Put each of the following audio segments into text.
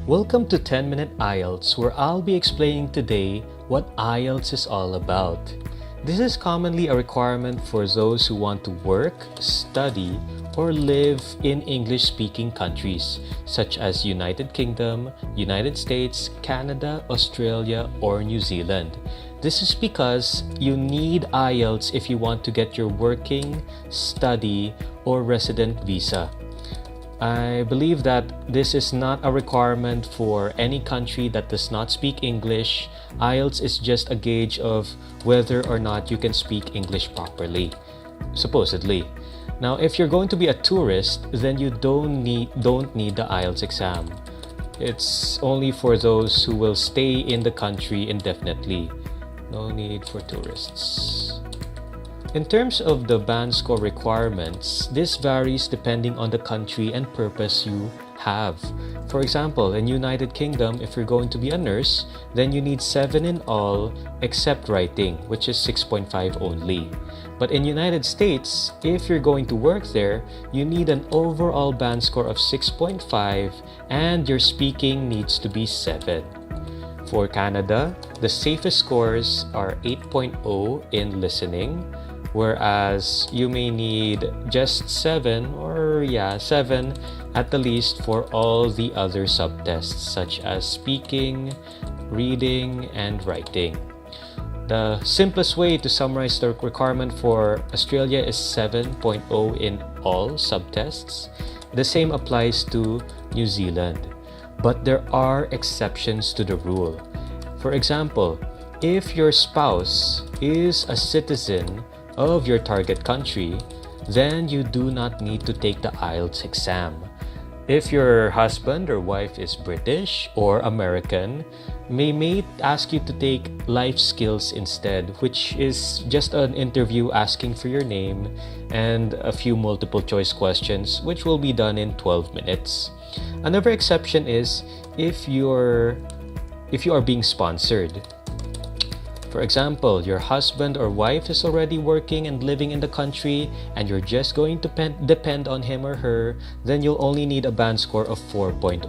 Welcome to 10-Minute IELTS, where I'll be explaining today what IELTS is all about. This is commonly a requirement for those who want to work, study, or live in English-speaking countries such as United Kingdom, United States, Canada, Australia, or New Zealand. This is because you need IELTS if you want to get your working, study, or resident visa. I believe that this is not a requirement for any country that does not speak English. IELTS is just a gauge of whether or not you can speak English properly, supposedly. Now, if you're going to be a tourist, then you don't need the IELTS exam. It's only for those who will stay in the country indefinitely. No need for tourists. In terms of the band score requirements, this varies depending on the country and purpose you have. For example, in United Kingdom, if you're going to be a nurse, then you need 7 in all except writing, which is 6.5 only. But in United States, if you're going to work there, you need an overall band score of 6.5 and your speaking needs to be 7. For Canada, the safest scores are 8.0 in listening, whereas you may need just 7 at the least for all the other subtests such as speaking, reading, and writing. The simplest way to summarize the requirement for Australia is 7.0 in all subtests. The same applies to New Zealand, but there are exceptions to the rule. For example, if your spouse is a citizen of your target country, then you do not need to take the IELTS exam. If your husband or wife is British or American, may ask you to take life skills instead, which is just an interview asking for your name and a few multiple choice questions, which will be done in 12 minutes. Another exception is if you are being sponsored. For example, your husband or wife is already working and living in the country and you're just going to depend on him or her, then you'll only need a band score of 4.0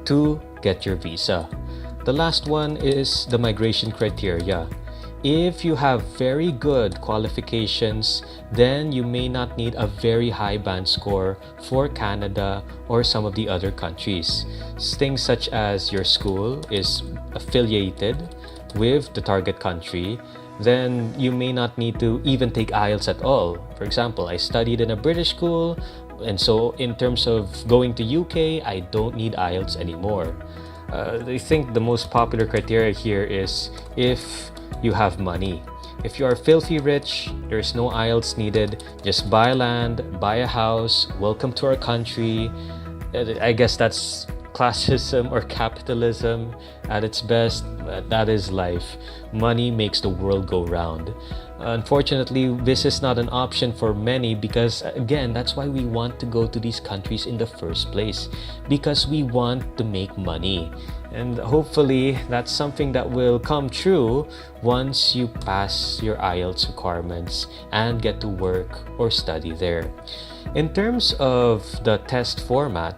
to get your visa. The last one is the migration criteria. If you have very good qualifications, then you may not need a very high band score for Canada or some of the other countries. Things such as your school is affiliated with the target country, then you may not need to even take IELTS at all. For example, I studied in a British school, and so in terms of going to UK, I don't need IELTS anymore. I think the most popular criteria here is if you have money. If you are filthy rich, there's no IELTS needed. Just buy land, buy a house, welcome to our country. I guess that's classism or capitalism at its best. That is life. Money makes the world go round. Unfortunately, this is not an option for many because, again, that's why we want to go to these countries in the first place, because we want to make money. And hopefully, that's something that will come true once you pass your IELTS requirements and get to work or study there. In terms of the test format,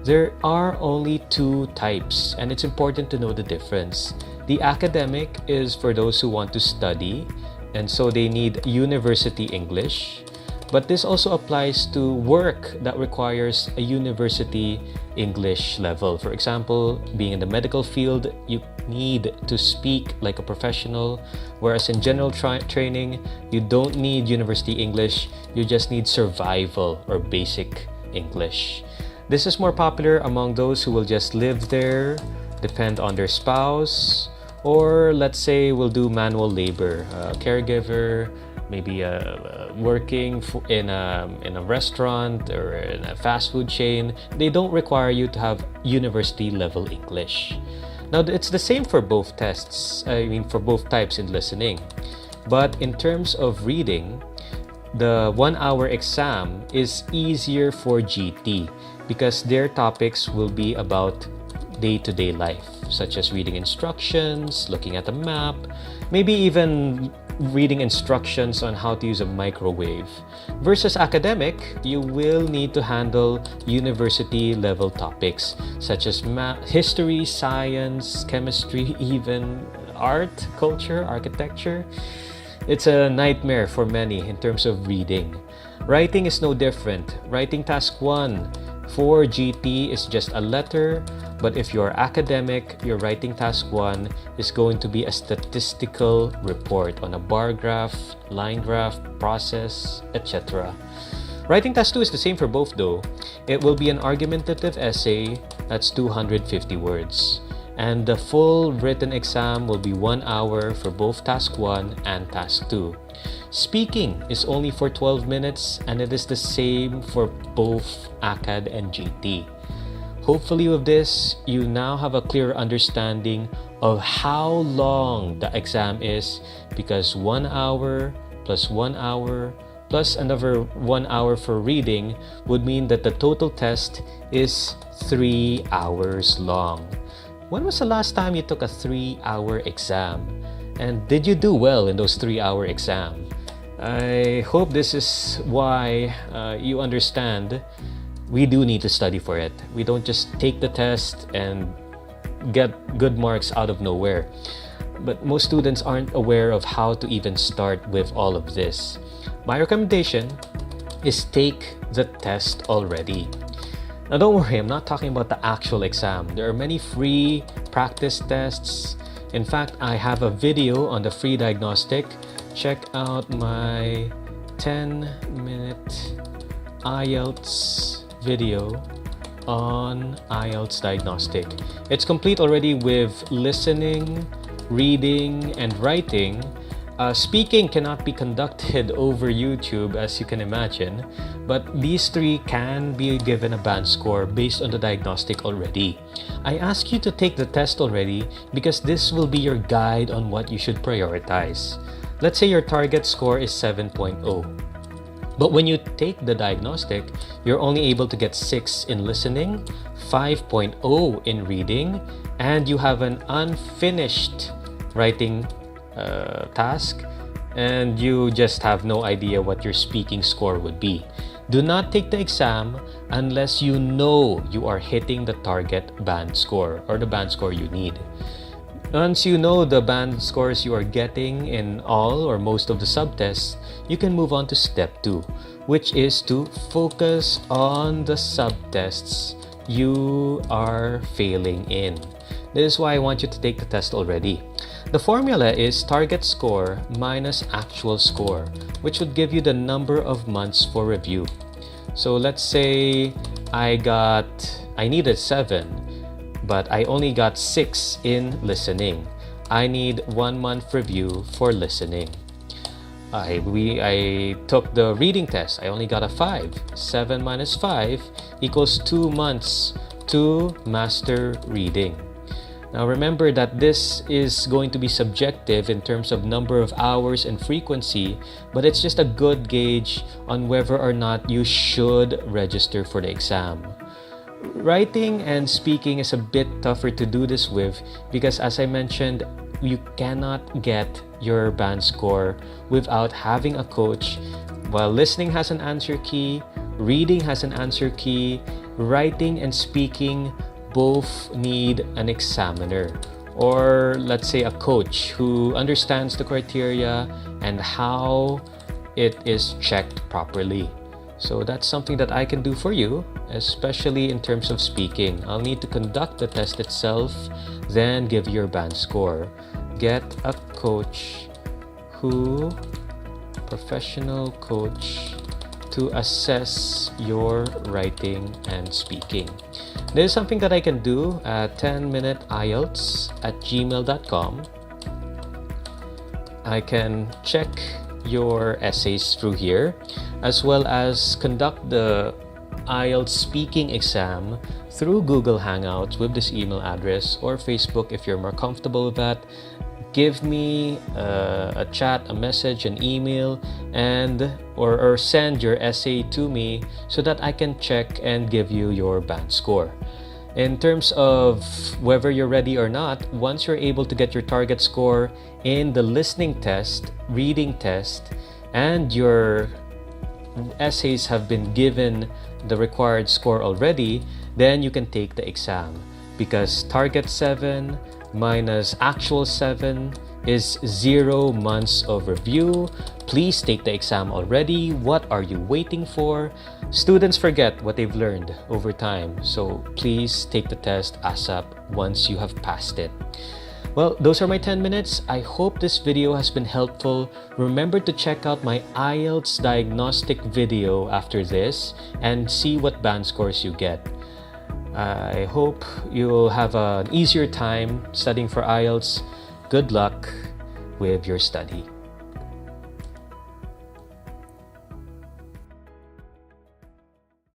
there are only 2 types, and it's important to know the difference. The academic is for those who want to study, and so they need university English. But this also applies to work that requires a university English level. For example, being in the medical field, you need to speak like a professional, whereas in general training, you don't need university English, you just need survival or basic English. This is more popular among those who will just live there, depend on their spouse, or let's say will do manual labor, a caregiver, maybe working in a restaurant or in a fast food chain. They don't require you to have university level English. Now, it's the same for both tests, for both types in listening. But in terms of reading, the 1-hour exam is easier for GT because their topics will be about day-to-day life, such as reading instructions, looking at a map, maybe even reading instructions on how to use a microwave. Versus academic, you will need to handle university level topics such as history, science, chemistry, even art, culture, architecture. It's a nightmare for many in terms of reading. Writing is no different. Writing task 1 for GT is just a letter, but if you're academic, your writing task 1 is going to be a statistical report on a bar graph, line graph, process, etc. Writing task 2 is the same for both though. It will be an argumentative essay that's 250 words. And the full written exam will be 1 hour for both task 1 and task 2. Speaking is only for 12 minutes and it is the same for both ACAD and GT. Hopefully with this, you now have a clear understanding of how long the exam is, because 1 hour plus 1 hour plus another 1 hour for reading would mean that the total test is 3 hours long. When was the last time you took a 3-hour exam? And did you do well in those 3-hour exam? I hope this is why you understand we do need to study for it. We don't just take the test and get good marks out of nowhere. But most students aren't aware of how to even start with all of this. My recommendation is take the test already. Now don't worry, I'm not talking about the actual exam. There are many free practice tests. In fact, I have a video on the free diagnostic. Check out my 10-minute IELTS video on IELTS diagnostic. It's complete already with listening, reading, and writing. Speaking cannot be conducted over YouTube, as you can imagine, but these 3 can be given a band score based on the diagnostic already. I ask you to take the test already because this will be your guide on what you should prioritize. Let's say your target score is 7.0. But when you take the diagnostic, you're only able to get 6 in listening, 5.0 in reading, and you have an unfinished writing task, and you just have no idea what your speaking score would be. Do not take the exam unless you know you are hitting the target band score or the band score you need. Once you know the band scores you are getting in all or most of the subtests, you can move on to step 2, which is to focus on the subtests you are failing in. This is why I want you to take the test already. The formula is target score minus actual score, which would give you the number of months for review. So let's say I needed 7, but I only got 6 in listening. I need 1 month review for listening. I took the reading test. I only got a 5. 7 minus 5 equals 2 months to master reading. Now remember that this is going to be subjective in terms of number of hours and frequency, but it's just a good gauge on whether or not you should register for the exam. Writing and speaking is a bit tougher to do this with because, as I mentioned, you cannot get your band score without having a coach. While listening has an answer key, reading has an answer key, writing and speaking both need an examiner, or let's say a coach who understands the criteria and how it is checked properly. So that's something that I can do for you, especially in terms of speaking. I'll need to conduct the test itself, then give your band score. Get a coach professional coach to assess your writing and speaking. This is something that I can do at 10minuteielts@gmail.com. I can check your essays through here, as well as conduct the IELTS speaking exam through Google Hangouts with this email address, or Facebook if you're more comfortable with that. Give me a chat, a message, an email, or send your essay to me so that I can check and give you your band score. In terms of whether you're ready or not, once you're able to get your target score in the listening test, reading test, and your essays have been given the required score already, then you can take the exam. Because target 7 minus actual 7 is 0 months of review. Please take the exam already. What are you waiting for? Students forget what they've learned over time, so please take the test ASAP once you have passed it. Well, those are my 10 minutes. I hope this video has been helpful. Remember to check out my IELTS diagnostic video after this and see what band scores you get. I hope you'll have an easier time studying for IELTS. Good luck with your study.